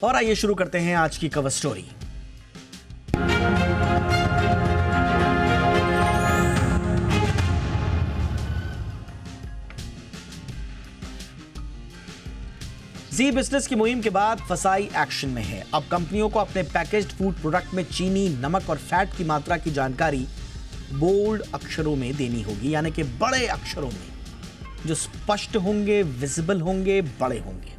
और आइए शुरू करते हैं आज की कवर स्टोरी। जी बिजनेस की मुहिम के बाद फसाई एक्शन में है। अब कंपनियों को अपने पैकेज्ड फूड प्रोडक्ट में चीनी, नमक और फैट की मात्रा की जानकारी बोल्ड अक्षरों में देनी होगी, यानी कि बड़े अक्षरों में, जो स्पष्ट होंगे, विजिबल होंगे, बड़े होंगे।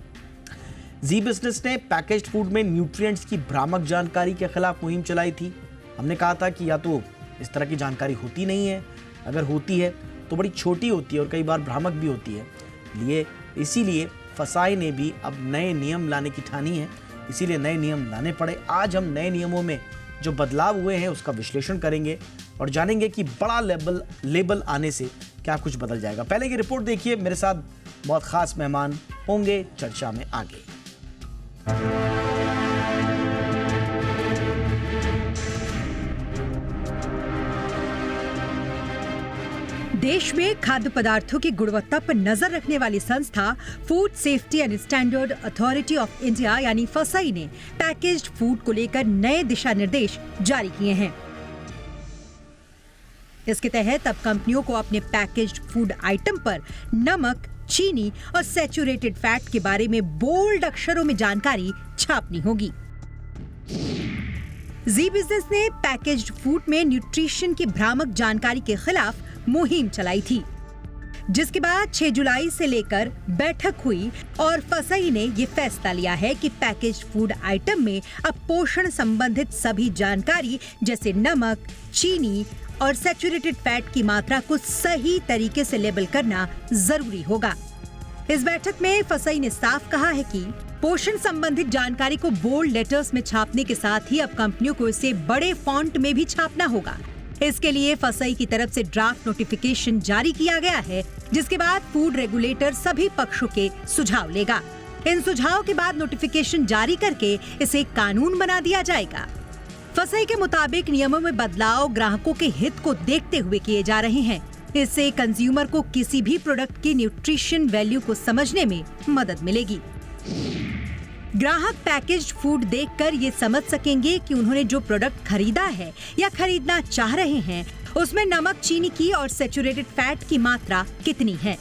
जी बिजनेस ने पैकेज्ड फूड में न्यूट्रिएंट्स की भ्रामक जानकारी के खिलाफ मुहिम चलाई थी। हमने कहा था कि या तो इस तरह की जानकारी होती नहीं है, अगर होती है तो बड़ी छोटी होती है और कई बार भ्रामक भी होती है। इसीलिए फसाई ने भी अब नए नियम लाने की ठानी है, इसीलिए नए नियम लाने पड़े। आज हम नए नियमों में जो बदलाव हुए हैं उसका विश्लेषण करेंगे और जानेंगे कि बड़ा लेबल आने से क्या कुछ बदल जाएगा। पहले की रिपोर्ट देखिए, मेरे साथ बहुत खास मेहमान होंगे चर्चा में आगे। देश में खाद्य पदार्थों की गुणवत्ता पर नजर रखने वाली संस्था food safety and standard authority of India यानी फसाई ने पैकेज्ड फूड को लेकर नए दिशा निर्देश जारी किए हैं। इसके तहत अब कंपनियों को अपने पैकेज्ड फूड आइटम पर नमक, चीनी और सैचुरेटेड फैट के बारे में बोल्ड अक्षरों में जानकारी छापनी होगी। जी बिजनेस ने पैकेज्ड फूड में न्यूट्रिशन की भ्रामक जानकारी के खिलाफ मुहिम चलाई थी, जिसके बाद 6 जुलाई से लेकर बैठक हुई और फसाई ने ये फैसला लिया है कि पैकेज्ड फूड आइटम में अब पोषण संबंधित सभी जानकारी जैसे नमक, चीनी और सैचुरेटेड फैट की मात्रा को सही तरीके से लेबल करना जरूरी होगा। इस बैठक में फसाई ने साफ कहा है कि पोषण संबंधित जानकारी को बोल्ड लेटर्स में छापने के साथ ही अब कंपनियों को इसे बड़े फॉन्ट में भी छापना होगा। इसके लिए फसाई की तरफ से ड्राफ्ट नोटिफिकेशन जारी किया गया है, जिसके बाद फूड रेगुलेटर सभी पक्षों के सुझाव लेगा। इन सुझाव के बाद नोटिफिकेशन जारी करके इसे कानून बना दिया जाएगा। फसाई के मुताबिक नियमों में बदलाव ग्राहकों के हित को देखते हुए किए जा रहे हैं। इससे कंज्यूमर को किसी भी प्रोडक्ट की न्यूट्रिशन वैल्यू को समझने में मदद मिलेगी। ग्राहक पैकेज्ड फूड देखकर ये समझ सकेंगे कि उन्होंने जो प्रोडक्ट खरीदा है या खरीदना चाह रहे हैं उसमें नमक, चीनी की और सैचुरेटेड फैट की मात्रा कितनी है।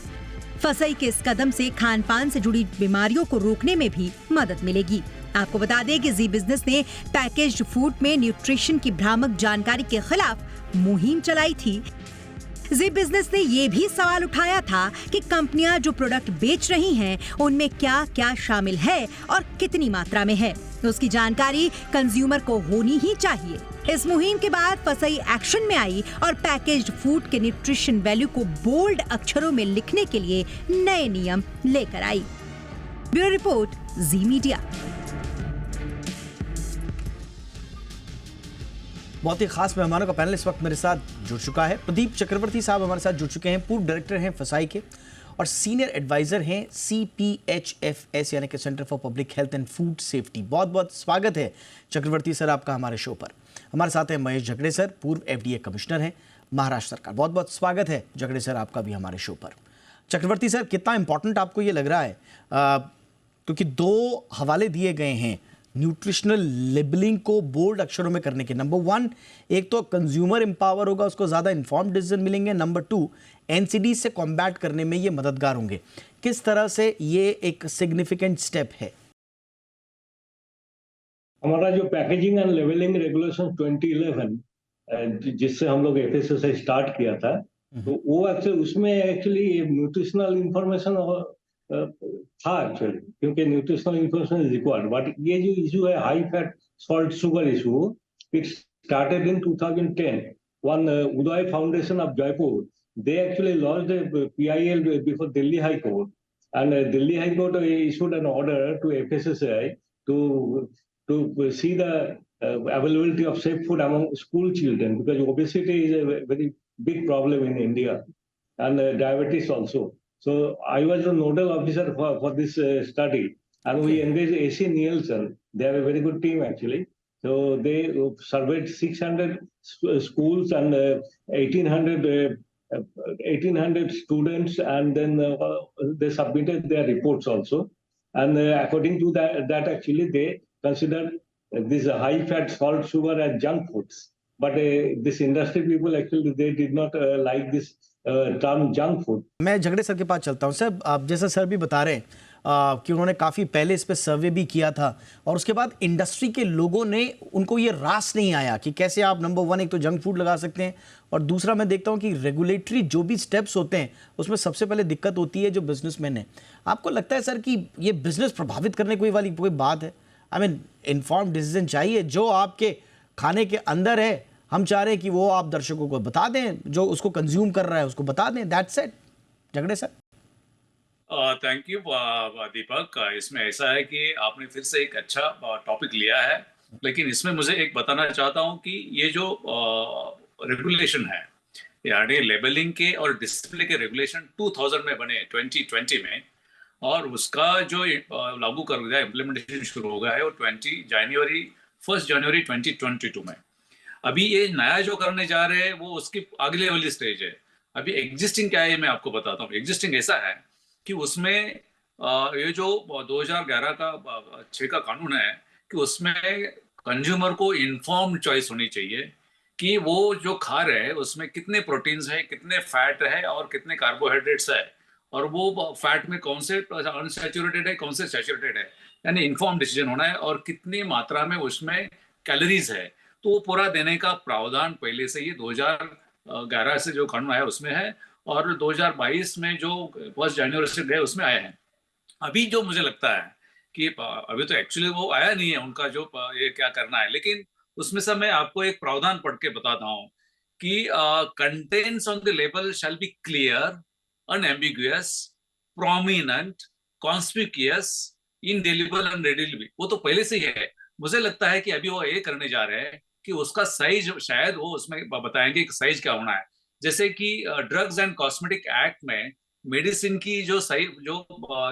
फसाई के इस कदम से खान पान से जुड़ी बीमारियों को रोकने में भी मदद मिलेगी। आपको बता दें कि जी बिजनेस ने पैकेज्ड फूड में न्यूट्रिशन की भ्रामक जानकारी के खिलाफ मुहिम चलाई थी। जी बिजनेस ने ये भी सवाल उठाया था कि कंपनियां जो प्रोडक्ट बेच रही हैं उनमें क्या क्या शामिल है और कितनी मात्रा में है, उसकी जानकारी कंज्यूमर को होनी ही चाहिए। इस मुहिम के बाद फसाई एक्शन में आई और पैकेज्ड फूड के न्यूट्रिशन वैल्यू को बोल्ड अक्षरों में लिखने के लिए नए नियम लेकर आई। ब्यूरो रिपोर्ट, जी मीडिया। बहुत ही खास मेहमानों का पैनल इस वक्त मेरे साथ जुड़ चुका है। प्रदीप चक्रवर्ती साहब हमारे साथ जुड़ चुके हैं, पूर्व डायरेक्टर हैं फसाई के और सीनियर एडवाइजर हैं CPHFS यानी कि centre for public health and food safety. बहुत बहुत स्वागत है चक्रवर्ती सर आपका हमारे शो पर। हमारे साथ हैं महेश झगड़े सर, पूर्व FDA कमिश्नर हैं महाराष्ट्र सरकार। बहुत बहुत स्वागत है झगड़े सर आपका भी हमारे शो पर। चक्रवर्ती सर, कितना इंपॉर्टेंट आपको ये लग रहा है, क्योंकि 2 हवाले दिए गए हैं न्यूट्रिशनल लेबलिंग को बोल्ड अक्षरों में करने के। नंबर 1, एक तो कंज्यूमर एम्पावर होगा, उसको ज़्यादा इन्फॉर्म्ड डिसीजन मिलेंगे। नंबर 2, NCD से कॉम्बैट करने में ये मददगार होंगे। किस तरह से ये एक सिग्निफिकेंट स्टेप है? हमारा जो पैकेजिंग एंड लेवलिंग रेगुलेशन 2011 जिससे हम लोग FSSAI से स्टार्ट किया था, तो वो उसमें एक्चुअली न्यूट्रिशनल इंफॉर्मेशन था एक्चुअली, क्योंकि nutritional information is required. But ये जो इशू है high fat salt sugar issue, it started in 2010 one Uday foundation of Jaipur, they actually lodged a PIL before Delhi High Court, and Delhi High Court issued an order to FSSAI to see the availability of safe food among school children, because obesity is a very big problem in India, and diabetes also. So I was the nodal officer for this study, and we engaged AC Nielsen. They are a very good team actually. So they surveyed 600 schools and 1,800 students, and then they submitted their reports also. And according to that actually they consider this high fat, salt, sugar as junk foods. But this industry people actually they did not like this term junk food. मैं झगड़े sir के पास चलता हूँ sir. आप जैसा sir भी बता रहे हैं कि उन्होंने काफ़ी पहले इस पे सर्वे भी किया था और उसके बाद इंडस्ट्री के लोगों ने उनको ये रास नहीं आया कि कैसे आप नंबर वन एक तो जंक फूड लगा सकते हैं और दूसरा मैं देखता हूँ कि रेगुलेटरी जो भी स्टेप्स होते हैं उसमें सबसे पहले दिक्कत होती है जो बिजनेसमैन है। आपको लगता है सर कि ये बिजनेस प्रभावित करने वाली कोई बात है? आई मीन इन्फॉर्म्ड डिसीजन चाहिए, जो आपके खाने के अंदर है हम चाह रहे हैं कि वो आप दर्शकों को बता दें, जो उसको कंज्यूम कर रहा है उसको बता दें, दैट्स इट। झगड़े सर। थैंक यू दीपक। इसमें ऐसा है कि आपने फिर से एक अच्छा टॉपिक लिया है, लेकिन इसमें मुझे एक बताना चाहता हूं कि ये जो रेगुलेशन है, यानी लेबलिंग के और डिस्प्ले के रेगुलेशन 2000 में बने 2020 में, और उसका जो लागू कर दिया, इम्प्लीमेंटेशन शुरू हो गया है वो 1 जनवरी 2022 में। अभी ये नया जो करने जा रहे हैं वो उसकी अगले वाली स्टेज है। अभी एग्जिस्टिंग क्या है मैं आपको बताता हूँ। एग्जिस्टिंग ऐसा है कि उसमें ये जो 2011 का 6 का कानून है कि उसमें कंज्यूमर को इन्फॉर्म्ड चॉइस होनी चाहिए कि वो जो खा रहे हैं उसमें कितने प्रोटीन्स है, कितने फैट है और कितने कार्बोहाइड्रेट्स है, और वो फैट में कौन से अनसैचुरेटेड है, कौन से सैचुरेटेड है, यानी इन्फॉर्म डिसीजन होना है, और कितनी मात्रा में उसमें कैलोरीज है, तो वो पूरा देने का प्रावधान पहले से ही 2011 से जो कानून आया उसमें है, और 2022 में जो 1 जनवरी से गए उसमें आए हैं। अभी जो मुझे लगता है कि अभी तो एक्चुअली वो आया नहीं है उनका जो ये क्या करना है, लेकिन उसमें से मैं आपको एक प्रावधान पढ़ के बताता हूँ कि contents on the label shall be clear, unambiguous, prominent, conspicuous, indelible and readily. वो तो पहले से ही है। मुझे लगता है कि अभी वो ये करने जा रहे हैं कि उसका साइज शायद वो उसमें बताएंगे कि साइज क्या होना है। जैसे कि ड्रग्स एंड कॉस्मेटिक एक्ट में मेडिसिन की जो साइज जो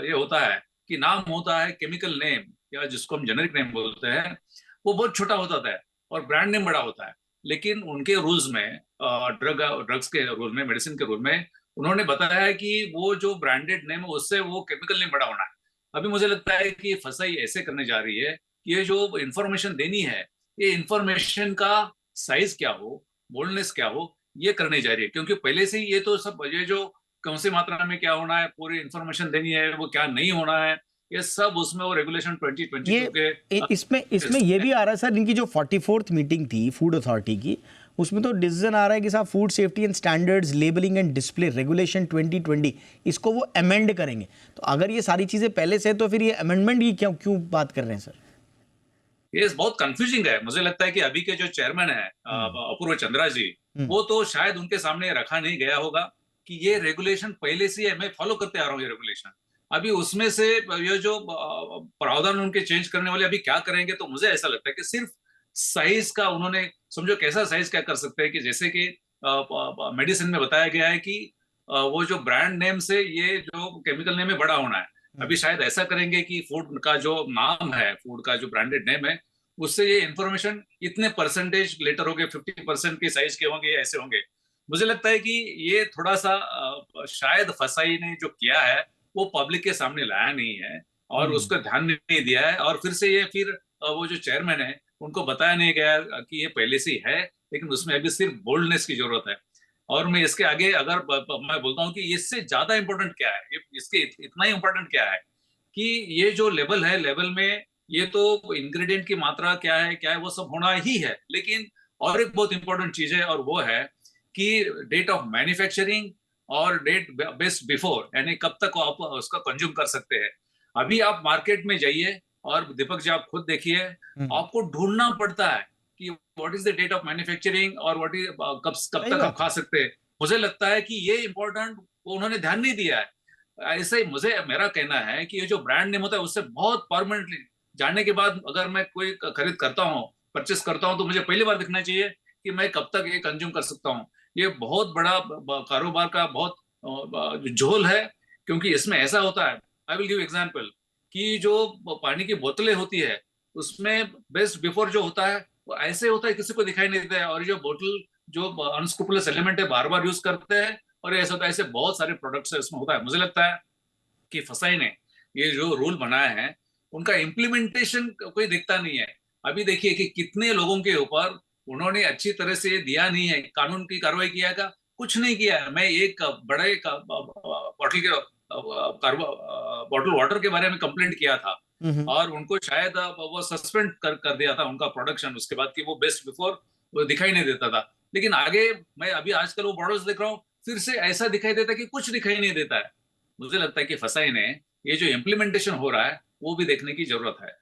ये होता है कि नाम होता है केमिकल नेम, या जिसको हम जेनेरिक नेम बोलते हैं, वो बहुत छोटा होता है और ब्रांड नेम बड़ा होता है। लेकिन उनके रूल्स में, ड्रग्स के रूल में, मेडिसिन के रूल में, उन्होंने बताया है कि वो जो ब्रांडेड नेम है उससे वो केमिकल नेम बड़ा होना है। अभी मुझे लगता है कि फसाई ऐसे करने जा रही है कि ये जो इंफॉर्मेशन देनी है, ये इंफॉर्मेशन का साइज क्या हो, बोल्डनेस क्या हो, ये करने जा रही है। क्योंकि पहले से ही ये तो सब, ये जो कौन सी मात्रा में क्या होना है, पूरी इंफॉर्मेशन देनी है, वो क्या नहीं होना है, ये सब उसमें वो रेगुलेशन 2022 के इसमें ये भी आ रहा है सर, इनकी जो 44th मीटिंग थी फूड अथॉरिटी की, उसमें तो डिसीजन आ रहा है कि साहब food safety and standards labelling and display regulation 2020 इसको वो अमेंड करेंगे। तो अगर ये सारी चीजें पहले से है तो फिर ये अमेंडमेंट की क्यों बात कर रहे हैं सर? ये बहुत कंफ्यूजिंग है। मुझे लगता है कि अभी के जो चेयरमैन है अपूर्व चंद्रा जी, वो तो शायद उनके सामने रखा नहीं गया होगा कि ये रेगुलेशन पहले से है, मैं फॉलो करते आ रहा हूँ ये रेगुलेशन। अभी उसमें से ये जो प्रावधान उनके चेंज करने वाले अभी क्या करेंगे, तो मुझे ऐसा लगता है कि सिर्फ साइज का उन्होंने, समझो कैसा साइज क्या कर सकते हैं कि जैसे कि मेडिसिन में बताया गया है कि वो जो ब्रांड नेम से ये जो केमिकल नेम है बड़ा होना है। अभी शायद ऐसा करेंगे कि फूड का जो नाम है, फूड का जो ब्रांडेड नेम है, उससे ये इंफॉर्मेशन इतने परसेंटेज लेटर होंगे, 50% के साइज के होंगे, ऐसे होंगे। मुझे लगता है कि ये थोड़ा सा शायद फसाई ने जो किया है वो पब्लिक के सामने लाया नहीं है और उसको ध्यान नहीं दिया है, और फिर वो जो चेयरमैन है उनको बताया नहीं गया कि ये पहले से ही है, लेकिन उसमें अभी सिर्फ बोल्डनेस की जरूरत है। और मैं इसके आगे अगर मैं बोलता हूँ कि इससे ज्यादा इंपॉर्टेंट क्या है, इसके इतना ही इंपॉर्टेंट क्या है कि ये जो लेबल है, लेबल में ये तो इंग्रेडिएंट की मात्रा क्या है वो सब होना ही है, लेकिन और एक बहुत इंपॉर्टेंट चीज है, और वो है कि डेट ऑफ मैन्युफैक्चरिंग और डेट बेस्ट बिफोर, यानी कब तक आप उसका कंज्यूम कर सकते हैं। अभी आप मार्केट में जाइए और दीपक जी आप खुद देखिए, आपको ढूंढना पड़ता है कि what is the date of manufacturing और व्हाट इज कब तक आप खा सकते हैं। मुझे लगता है कि ये इंपॉर्टेंट उन्होंने ध्यान नहीं दिया है। ऐसे ही मेरा कहना है कि ये जो ब्रांड नेम होता है उससे बहुत परमानेंटली जानने के बाद अगर मैं कोई खरीद करता हूँ, परचेस करता हूँ, तो मुझे पहली बार दिखना चाहिए कि मैं कब तक ये कंज्यूम कर सकता हूँ। ये बहुत बड़ा कारोबार का बहुत झोल है, क्योंकि इसमें ऐसा होता है, आई विल गिव एग्जांपल, कि जो पानी की बोतलें होती है उसमें बेस्ट बिफोर जो होता है वो ऐसे होता है किसी को दिखाई नहीं देता है, और जो बोतल जो अनस्क्रूपुलस एलिमेंट है बार बार यूज करते हैं, और ऐसा होता है, ऐसे बहुत सारे प्रोडक्ट्स है उसमें होता है। मुझे लगता है कि फसाई ने ये जो रूल बनाया है उनका इम्प्लीमेंटेशन कोई दिखता नहीं है। अभी देखिए कि कितने लोगों के ऊपर उन्होंने अच्छी तरह से दिया नहीं है, कानून की कार्रवाई किया का कुछ नहीं किया है। मैं एक बड़े बॉटल के बॉटल वाटर के बारे में कंप्लेंट किया था और उनको शायद वो सस्पेंड कर दिया था उनका प्रोडक्शन, उसके बाद कि वो बेस्ट बिफोर वो दिखाई नहीं देता था। लेकिन आगे मैं अभी आजकल वो बॉटल्स देख रहा हूँ, फिर से ऐसा दिखाई देता है कि कुछ दिखाई नहीं देता है। मुझे लगता है कि फसाई ने ये जो इम्प्लीमेंटेशन हो रहा है वो भी देखने की जरूरत है।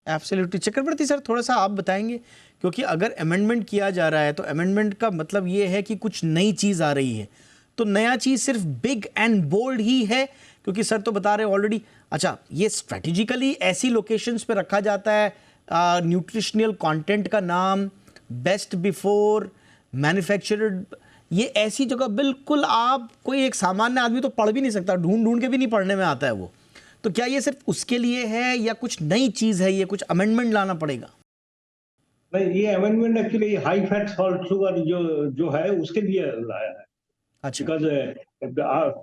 एब्सोल्युटली। चक्रवर्ती सर, थोड़ा सा आप बताएंगे, क्योंकि अगर अमेंडमेंट किया जा रहा है तो अमेंडमेंट का मतलब ये है कि कुछ नई चीज़ आ रही है, तो नया चीज़ सिर्फ बिग एंड बोल्ड ही है? क्योंकि सर तो बता रहे ऑलरेडी, अच्छा ये स्ट्रेटेजिकली ऐसी लोकेशंस पे रखा जाता है, न्यूट्रिशनल कंटेंट का नाम, बेस्ट बिफोर, मैन्युफैक्चर्ड, ये ऐसी जगह बिल्कुल आप कोई एक सामान्य आदमी तो पढ़ भी नहीं सकता, ढूंढ ढूंढ के भी नहीं पढ़ने में आता है वो। तो क्या ये सिर्फ उसके लिए है या कुछ नई चीज है, ये कुछ अमेंडमेंट लाना पड़ेगा? नहीं, ये amendment actually high fat salt sugar जो है उसके लिए लाया है। अच्छा। Because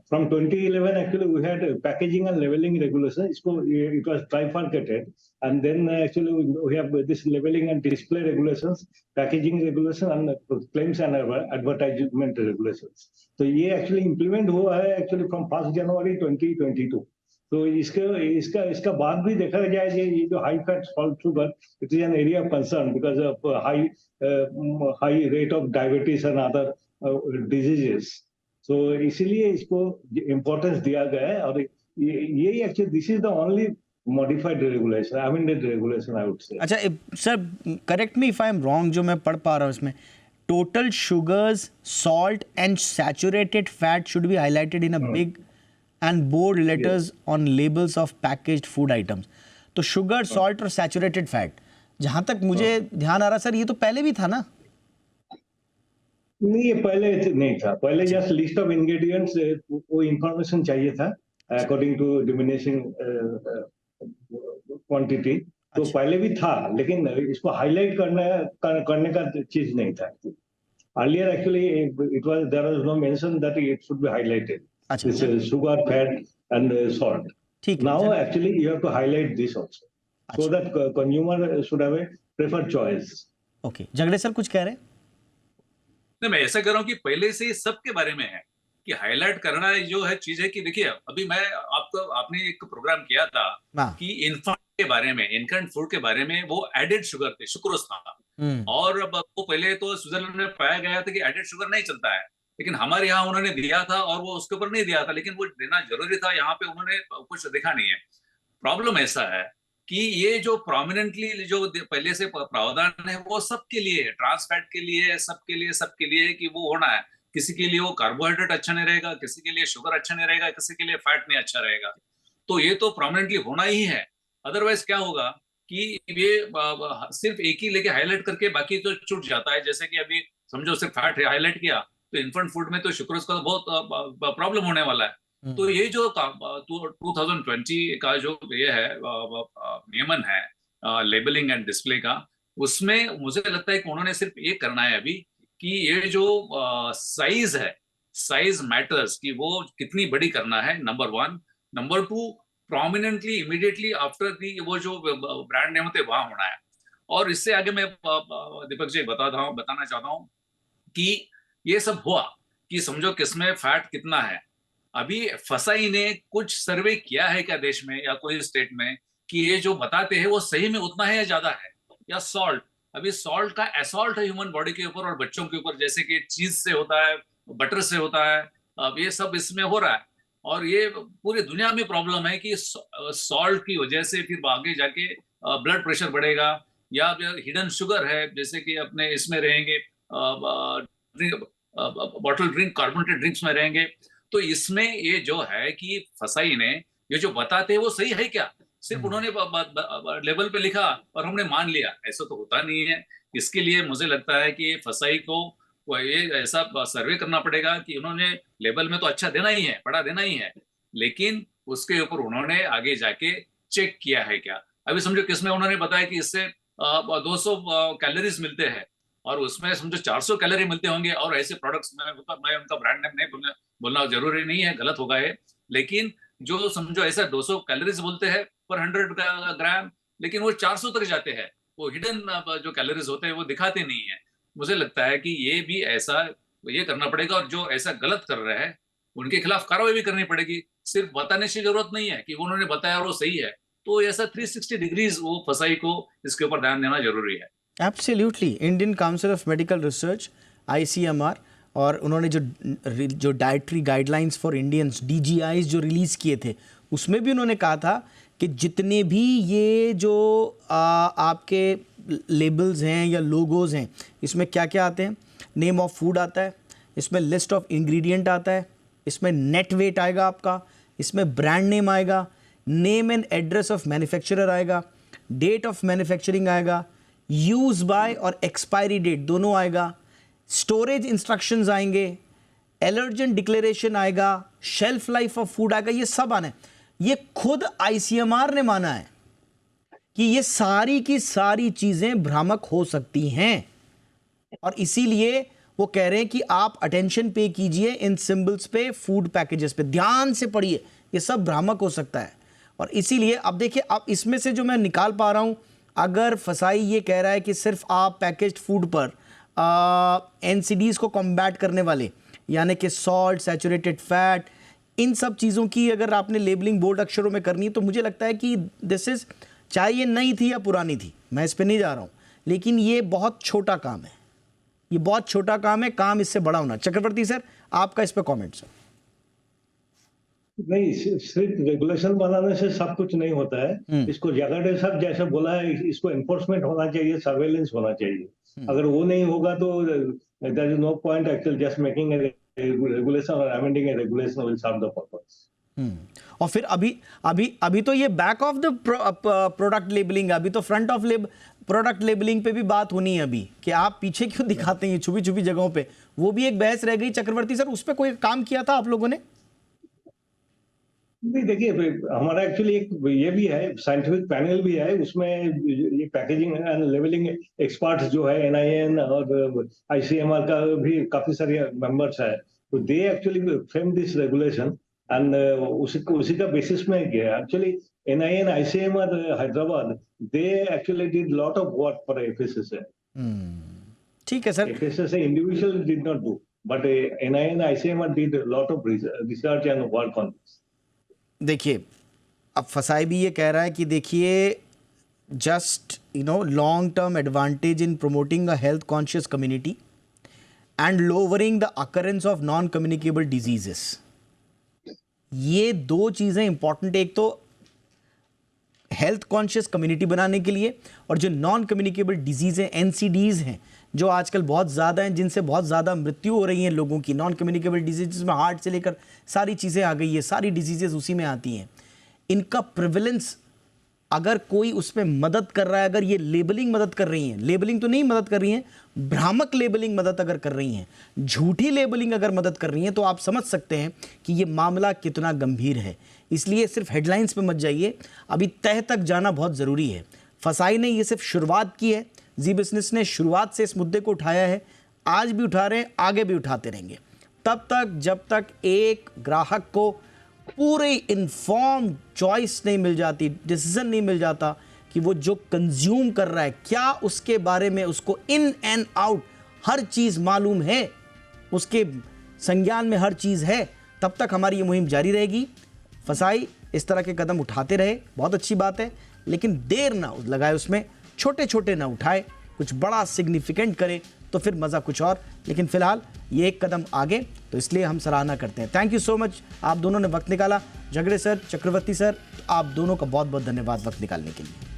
from 2011 actually we had packaging and labeling regulation. It was trifurcated, and then actually we have this labeling and display regulations, packaging regulation, and claims and advertisement regulations. तो ये actually implement हुआ है actually from 1st January 2022. तो इसका बाद भी देखा जाए कि ये जो high fat salt sugar, it is an area of concern because of high rate of diabetes and other diseases. तो इसीलिए इसको इम्पोर्टेंस दिया गया है, और ये actually this is the only modified regulation, amended regulation I would say. अच्छा sir, correct me if I am wrong, जो मैं पढ़ पा रहा हूँ इसमें, total sugars, salt and saturated fat should be highlighted in a big and bold letters on labels of packaged food items. तो sugar, salt और सैचुरेटेड फैट, जहां तक मुझे ध्यान आ रहा सर, ये तो पहले भी था ना? नहीं, ये पहले नहीं था। पहले जस्ट लिस्ट ऑफ इंग्रेडिएंट्स वो इंफॉर्मेशन चाहिए था अकॉर्डिंग टू डिमिनिशिंग क्वांटिटी। तो पहले भी था, लेकिन इसको हाईलाइट करने का चीज नहीं था। Earlier actually it was, there was no mention that it should be highlighted, this sugar, fat and salt. Now actually you have to highlight this also, so that consumer should have a preferred choice. Okay, झगड़े sir कुछ कह रहे हैं? नहीं, मैं ऐसा कह रहा हूँ कि पहले से सब के बारे में है कि हाईलाइट करना जो है चीज है कि देखिए, अभी मैं आपने एक प्रोग्राम किया था कि इन्फेंट के बारे में, इन्फेंट फूड के बारे में, वो एडेड शुगर थे, सुक्रोज था, और वो पहले तो स्विट्जरलैंड में पाया गया था कि एडेड शुगर नहीं चलता है, लेकिन हमारे यहाँ उन्होंने दिया था और वो उसके ऊपर नहीं दिया था, लेकिन वो देना जरूरी था। यहाँ पे उन्होंने कुछ देखा नहीं है। प्रॉब्लम ऐसा है कि ये जो प्रोमिनेंटली जो पहले से प्रावधान है वो सबके लिए, ट्रांस फैट के लिए, सबके लिए कि वो होना है। किसी के लिए वो कार्बोहाइड्रेट अच्छा नहीं रहेगा, किसी के लिए शुगर अच्छा नहीं रहेगा, किसी के लिए फैट नहीं अच्छा रहेगा। तो ये तो प्रोमिनेंटली होना ही है। अदरवाइज क्या होगा कि ये सिर्फ एक ही लेके हाईलाइट करके बाकी तो छूट जाता है। जैसे कि अभी समझो सिर्फ फैट हाईलाइट किया, तो इन्फेंट फूड में तो शुक्रोज का बहुत प्रॉब्लम होने वाला है। तो ये जो 2020 का जो ये है नियमन है लेबलिंग एंड डिस्प्ले का, उसमें मुझे लगता है कि उन्होंने सिर्फ ये करना है अभी कि ये जो साइज है, साइज मैटर्स, कि वो कितनी बड़ी करना है, number 1। Number 2, prominently immediately after the वो जो ब्रांड नेम होते हैं वहां होना है। और इससे आगे मैं दीपक जी बताना चाहता हूँ कि ये सब हुआ कि समझो किसमें फैट कितना है। अभी फसाई ने कुछ सर्वे किया है क्या देश में या कोई स्टेट में कि ये जो बताते हैं वो सही में उतना है या ज्यादा है? या सॉल्ट, अभी सॉल्ट का असॉल्ट है ह्यूमन बॉडी के ऊपर और बच्चों के ऊपर, जैसे कि चीज से होता है, बटर से होता है, अब ये सब इसमें हो रहा है। और ये पूरी दुनिया में प्रॉब्लम है कि सॉल्ट की वजह से फिर आगे जाके ब्लड प्रेशर बढ़ेगा, या हिडन शुगर है, जैसे कि अपने इसमें रहेंगे बॉटल ड्रिंक, कार्बोनेटेड ड्रिंक्स में रहेंगे। तो इसमें ये जो है कि फसाई ने ये जो बताते हैं वो सही है क्या? सिर्फ उन्होंने लेवल पे लिखा और हमने मान लिया, ऐसा तो होता नहीं है। इसके लिए मुझे लगता है कि फसाई को ये ऐसा सर्वे करना पड़ेगा कि उन्होंने लेवल में तो अच्छा देना ही है, बड़ा देना ही है, लेकिन उसके ऊपर उन्होंने आगे जाके चेक किया है क्या? अभी समझो किसमें उन्होंने बताया कि इससे 200 कैलोरीज मिलते हैं और उसमें समझो 400 कैलोरी मिलते होंगे, और ऐसे प्रोडक्ट्स में मैं उनका ब्रांड नेम नहीं बोलना जरूरी नहीं है, गलत होगा ये, लेकिन जो समझो ऐसा 200 कैलोरीज बोलते हैं पर 100 ग्राम, लेकिन वो 400 तक जाते हैं। वो हिडन जो कैलोरीज होते हैं वो दिखाते नहीं है। मुझे लगता है कि ये भी ऐसा ये करना पड़ेगा, और जो ऐसा गलत कर रहे हैं उनके खिलाफ कार्रवाई भी करनी पड़ेगी। सिर्फ बताने की जरूरत नहीं है कि उन्होंने बताया और वो सही है, तो ऐसा 360 डिग्रीज वो फसाई को इसके ऊपर ध्यान देना जरूरी है। Absolutely. Indian council of medical research ICMR और उन्होंने जो dietary guidelines for Indians DGIs जो रिलीज़ किए थे, उसमें भी उन्होंने कहा था कि जितने भी ये जो आपके लेबल्स हैं या लोगोज हैं, इसमें क्या क्या आते हैं। नेम ऑफ फूड आता है, इसमें लिस्ट ऑफ इंग्रेडिएंट आता है, इसमें नेट वेट आएगा आपका, इसमें ब्रांड नेम आएगा, name and address of manufacturer आएगा, डेट ऑफ मैन्युफैक्चरिंग आएगा, यूज बाय और एक्सपायरी डेट दोनों आएगा, स्टोरेज इंस्ट्रक्शंस आएंगे, एलर्जन डिक्लेरेशन आएगा, शेल्फ लाइफ ऑफ फूड आएगा। ये सब आना है। ये खुद ICMR ने माना है कि ये सारी की सारी चीजें भ्रामक हो सकती हैं, और इसीलिए वो कह रहे हैं कि आप अटेंशन पे कीजिए इन सिंबल्स पे, फूड पैकेजेस पे ध्यान से पढ़िए, ये सब भ्रामक हो सकता है। और इसीलिए अब देखिए, अब इसमें से जो मैं निकाल पा रहा हूं, अगर फसाई ये कह रहा है कि सिर्फ आप पैकेज्ड फूड पर NCDs को कॉम्बैट करने वाले, यानी कि सॉल्ट, सैचुरेटेड फैट, इन सब चीज़ों की अगर आपने लेबलिंग बोल्ड अक्षरों में करनी है, तो मुझे लगता है कि दिस इज़, चाहे ये नई थी या पुरानी थी, मैं इस पर नहीं जा रहा हूँ, लेकिन ये बहुत छोटा काम है, ये बहुत छोटा काम है, काम इससे बड़ा होना। चक्रवर्ती सर, आपका इस पर कॉमेंट सर। नहीं, सिर्फ रेगुलेशन बनाने से सब कुछ नहीं होता है। इसको जगाडे साहब जैसे बोला है, इसको एनफोर्समेंट होना चाहिए, सर्वेलेंस होना चाहिए। अगर वो नहीं होगा तो there is no point actually just making a regulation और amending a regulation will serve the purpose. और फिर अभी तो ये back of the product labeling, अभी तो फ्रंट ऑफ प्रोडक्ट लेबलिंग पे भी बात होनी है अभी, कि आप पीछे क्यों दिखाते हैं छुपी छुपी जगहों पे, वो भी एक बहस रह गई। चक्रवर्ती सर, उस पर कोई काम किया था आप लोगों ने? नहीं, देखिए, हमारा एक्चुअली एक ये भी है, साइंटिफिक पैनल भी है, उसमें ये पैकेजिंग एंड लेवलिंग एक्सपर्ट्स जो है NIN और ICMR का भी काफी सारे मेंबर्स है, तो they actually frame this regulation and उसी का बेसिस में किया। Actually NIN, ICMR Hyderabad, they actually did lot of work for FSSAI। ठीक है sir. FSSAI individual did not do, but NIN, ICMR did lot of research and work on this. देखिए, अब फसाई भी ये कह रहा है कि देखिए, just long term advantage in promoting a health conscious community and lowering the occurrence of non communicable diseases, ये दो चीज़ें इंपॉर्टेंट है। एक तो हेल्थ कॉन्शियस कम्युनिटी बनाने के लिए, और जो नॉन कम्युनिकेबल डिजीज़ हैं, NCDs हैं, जो आजकल बहुत ज़्यादा हैं, जिनसे बहुत ज़्यादा मृत्यु हो रही हैं लोगों की, नॉन कम्युनिकेबल डिजीज, जिसमें हार्ट से लेकर सारी चीज़ें आ गई है, सारी डिजीजेज उसी में आती हैं। इनका प्रिवेलेंस, अगर कोई उसमें मदद कर रहा है, अगर ये लेबलिंग मदद कर रही हैं, लेबलिंग तो नहीं मदद कर रही हैं, भ्रामक लेबलिंग मदद अगर कर रही हैं, झूठी लेबलिंग अगर मदद कर रही हैं, तो आप समझ सकते हैं कि ये मामला कितना गंभीर है। इसलिए सिर्फ हेडलाइंस पे मत जाइए, अभी तह तक जाना बहुत ज़रूरी है। फसाई ने ये सिर्फ शुरुआत की है, जी बिजनेस ने शुरुआत से इस मुद्दे को उठाया है, आज भी उठा रहे हैं, आगे भी उठाते रहेंगे, तब तक जब तक एक ग्राहक को पूरी इन्फॉर्म चॉइस नहीं मिल जाती, डिसीजन नहीं मिल जाता कि वो जो कंज्यूम कर रहा है, क्या उसके बारे में उसको इन एंड आउट हर चीज़ मालूम है, उसके संज्ञान में हर चीज़ है, तब तक हमारी ये मुहिम जारी रहेगी। फसाई इस तरह के कदम उठाते रहे, बहुत अच्छी बात है, लेकिन देर ना लगाए उसमें, छोटे छोटे ना उठाए, कुछ बड़ा सिग्निफिकेंट करे तो फिर मज़ा कुछ और। लेकिन फिलहाल ये एक कदम आगे, तो इसलिए हम सराहना करते हैं। थैंक यू सो मच, आप दोनों ने वक्त निकाला। झगड़े सर, चक्रवर्ती सर, आप दोनों का बहुत बहुत धन्यवाद वक्त निकालने के लिए।